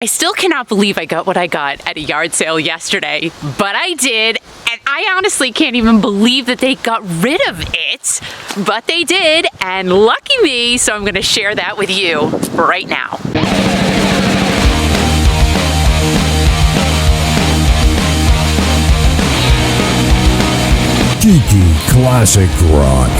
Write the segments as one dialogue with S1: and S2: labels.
S1: I still cannot believe I got what I got at a yard sale yesterday, but I did, and I honestly can't even believe that they got rid of it, but they did, and lucky me, so I'm gonna share that with you right now.
S2: Geeky Classic Rock.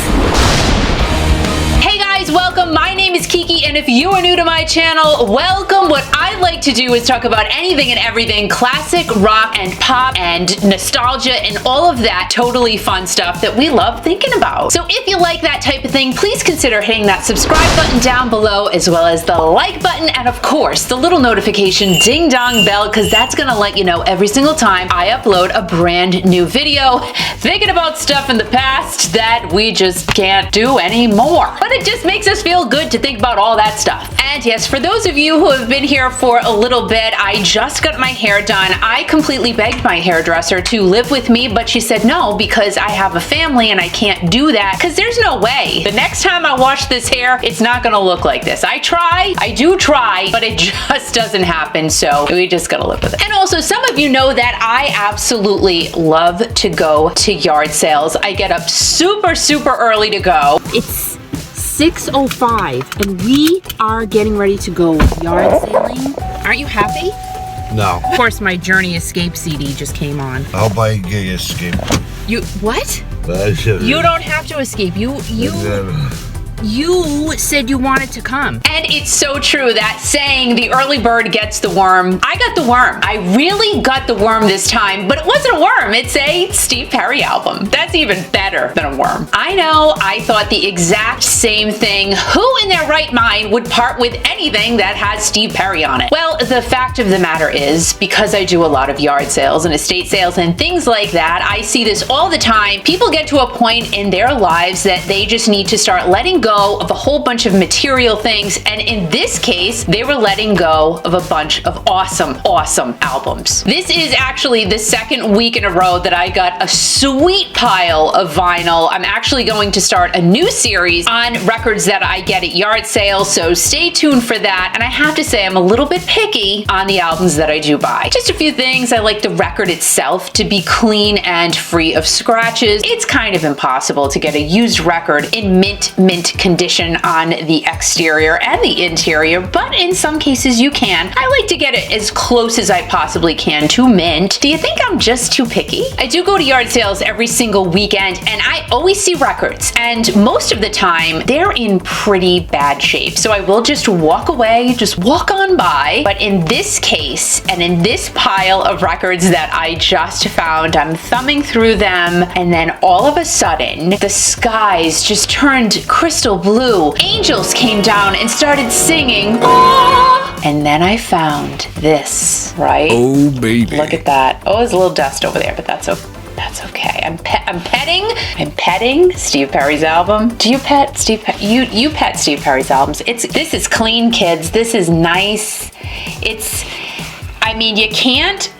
S1: Welcome, my name is Kiki, and if you are new to my channel, welcome. What I like to do is talk about anything and everything classic, rock, and pop, and nostalgia, and all of that totally fun stuff that we love thinking about. So if you like that type of thing, please consider hitting that subscribe button down below, as well as the like button, and of course, the little notification ding-dong bell, because that's gonna let you know every single time I upload a brand new video, thinking about stuff in the past that we just can't do anymore. But it just makes us feel good to think about all that stuff. And yes, for those of you who have been here for a little bit, I just got my hair done. I completely begged my hairdresser to live with me, but she said no, because I have a family and I can't do that, because there's no way. The next time I wash this hair, it's not gonna look like this. I do try, but it just doesn't happen, so we just gotta live with it. And also, some of you know that I absolutely love to go to yard sales. I get up super early to go. It's 6:05 and we are getting ready to go yard sailing. Aren't you happy?
S3: No.
S1: Of course, my Journey Escape CD just came on.
S3: I'll buy you escape.
S1: You what? You don't have to escape. You said you wanted to come. And it's so true, that saying, the early bird gets the worm. I got the worm. I really got the worm this time, but it wasn't a worm. It's a Steve Perry album. That's even better than a worm. I know, I thought the exact same thing. Who in their right mind would part with anything that has Steve Perry on it? Well, the fact of the matter is, because I do a lot of yard sales and estate sales and things like that, I see this all the time. People get to a point in their lives that they just need to start letting go of a whole bunch of material things, and in this case, they were letting go of a bunch of awesome albums. This is actually the second week in a row that I got a sweet pile of vinyl. I'm actually going to start a new series on records that I get at yard sales, so stay tuned for that. And I have to say, I'm a little bit picky on the albums that I do buy. Just a few things. I like the record itself to be clean and free of scratches. It's kind of impossible to get a used record in mint condition on the exterior and the interior, but in some cases you can. I like to get it as close as I possibly can to mint. Do you think I'm just too picky? I do go to yard sales every single weekend, and I always see records, and most of the time they're in pretty bad shape, so I will just walk away, just walk on by. But in this case, and in this pile of records that I just found, I'm thumbing through them, and then all of a sudden the skies just turned crystal blue. Angels came down and started singing. Ah! And then I found this, right?
S2: Oh, baby.
S1: Look at that. Oh, there's a little dust over there, but that's okay. I'm petting Steve Perry's album. Do you pet Steve Perry? You pet Steve Perry's albums. This is clean, kids. This is nice. I mean, you can't.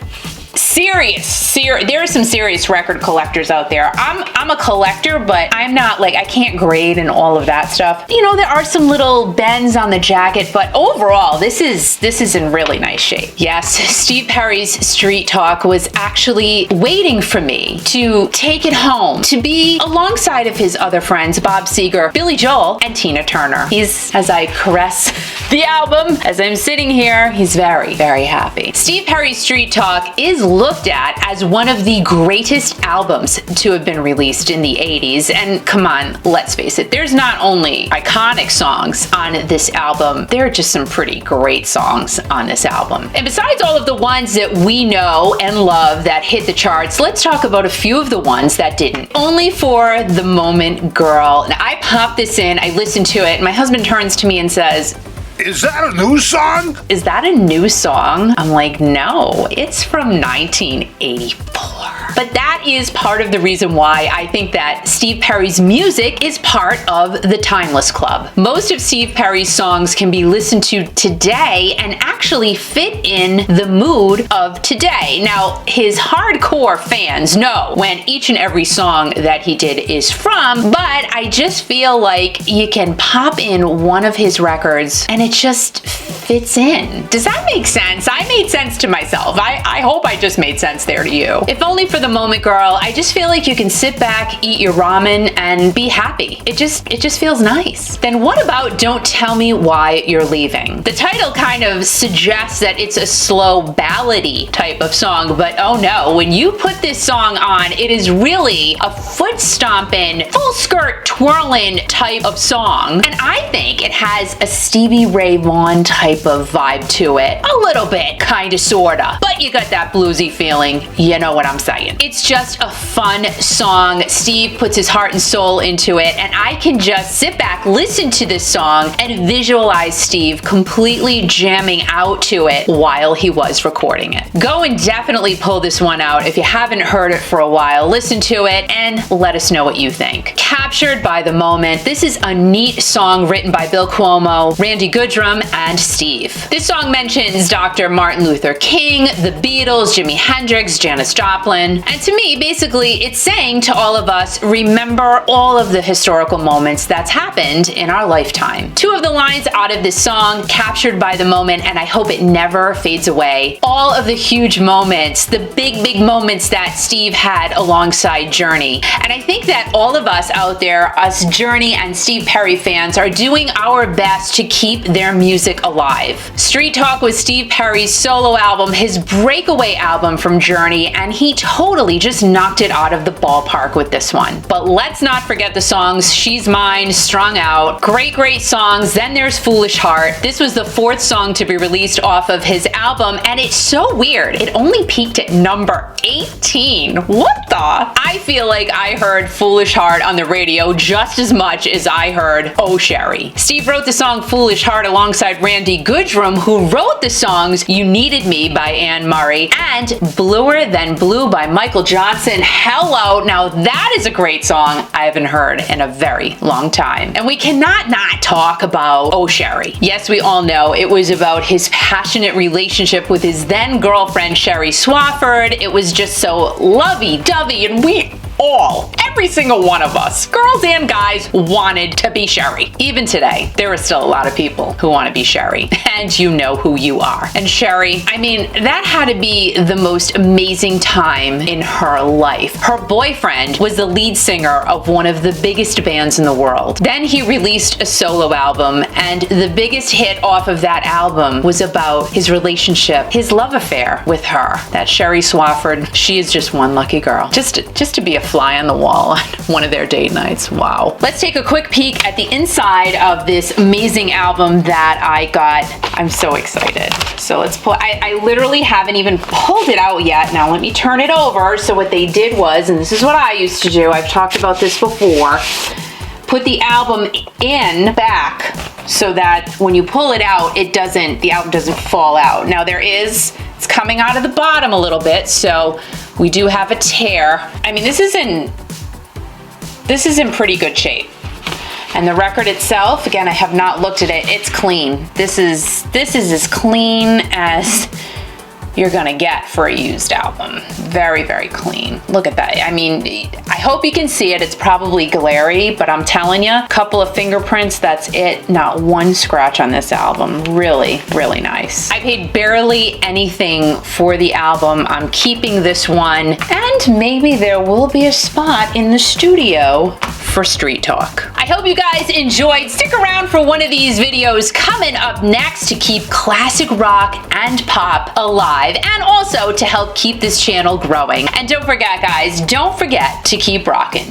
S1: There are some serious record collectors out there. I'm a collector, but I'm not, like, I can't grade and all of that stuff. You know, there are some little bends on the jacket, but overall, this is in really nice shape. Yes, Steve Perry's Street Talk was actually waiting for me to take it home, to be alongside of his other friends, Bob Seger, Billy Joel, and Tina Turner. As I caress the album, as I'm sitting here, he's very happy. Steve Perry's Street Talk is looked at as one of the greatest albums to have been released in the 80s. And come on, let's face it, there's not only iconic songs on this album, there are just some pretty great songs on this album. And besides all of the ones that we know and love that hit the charts, let's talk about a few of the ones that didn't. Only for the Moment Girl. Now, I popped this in, I listened to it, and my husband turns to me and says,
S3: "Is that a new song?"
S1: Is that a new song? I'm like, no, it's from 1984. But that is part of the reason why I think that Steve Perry's music is part of the Timeless Club. Most of Steve Perry's songs can be listened to today and actually fit in the mood of today. Now, his hardcore fans know when each and every song that he did is from, but I just feel like you can pop in one of his records and it just fits in. Does that make sense? I made sense to myself. I hope I just made sense there to you. If only for the moment, girl, I just feel like you can sit back, eat your ramen, and be happy. It just feels nice. Then what about Don't Tell Me Why You're Leaving? The title kind of suggests that it's a slow ballady type of song, but oh no, when you put this song on, it is really a foot stomping, full skirt twirling type of song. And I think it has a Stevie Ray Vaughan type of vibe to it. A little bit, kinda, sorta. But you got that bluesy feeling, you know what I'm saying. It's just a fun song. Steve puts his heart and soul into it, and I can just sit back, listen to this song, and visualize Steve completely jamming out to it while he was recording it. Go and definitely pull this one out if you haven't heard it for a while. Listen to it and let us know what you think. Captured by the Moment. This is a neat song written by Bill Cuomo, Randy Goodrum, and Steve. This song mentions Dr. Martin Luther King, the Beatles, Jimi Hendrix, Janis Joplin, and to me, basically, it's saying to all of us, remember all of the historical moments that's happened in our lifetime. Two of the lines out of this song, Captured by the Moment, and I hope it never fades away. All of the huge moments, the big moments that Steve had alongside Journey. And I think that all of us out there, us Journey and Steve Perry fans, are doing our best to keep their music alive. Street Talk was Steve Perry's solo album, his breakaway album from Journey, and he totally just knocked it out of the ballpark with this one. But let's not forget the songs She's Mine, Strung Out, great songs. Then there's Foolish Heart. This was the 4th song to be released off of his album, and it's so weird. It only peaked at number 18. What the? I feel like I heard Foolish Heart on the radio just as much as I heard Oh Sherry. Steve wrote the song Foolish Heart alongside Randy Goodrum, who wrote the songs You Needed Me by Anne Murray and Bluer Than Blue by Michael Johnson. Hello. Now that is a great song I haven't heard in a very long time. And we cannot not talk about Oh Sherry. Yes, we all know it was about his passionate relationship with his then girlfriend Sherry Swafford. It was just so lovey-dovey, and we all, every single one of us, girls and guys, wanted to be Sherry. Even today, there are still a lot of people who want to be Sherry, and you know who you are. And Sherry, I mean, that had to be the most amazing time in her life. Her boyfriend was the lead singer of one of the biggest bands in the world. Then he released a solo album, and the biggest hit off of that album was about his relationship, his love affair with her. That Sherry Swafford, she is just one lucky girl. Just to be a fly on the wall on one of their date nights. Wow. Let's take a quick peek at the inside of this amazing album that I got. I'm so excited. So let's pull, I literally haven't even pulled it out yet. Now let me turn it over. So what they did was, and this is what I used to do, I've talked about this before, put the album in back so that when you pull it out, the album doesn't fall out. Now it's coming out of the bottom a little bit, so we do have a tear. I mean, this is in pretty good shape. And the record itself, again, I have not looked at it. It's clean. This is as clean as you're gonna get for a used album. Very, very clean. Look at that. I mean, I hope you can see it. It's probably glary, but I'm telling you, a couple of fingerprints, that's it. Not one scratch on this album. Really, really nice. I paid barely anything for the album. I'm keeping this one, and maybe there will be a spot in the studio for Street Talk. I hope you guys enjoyed. Stick around for one of these videos coming up next to keep classic rock and pop alive, and also to help keep this channel growing. And don't forget, guys, don't forget to keep rocking.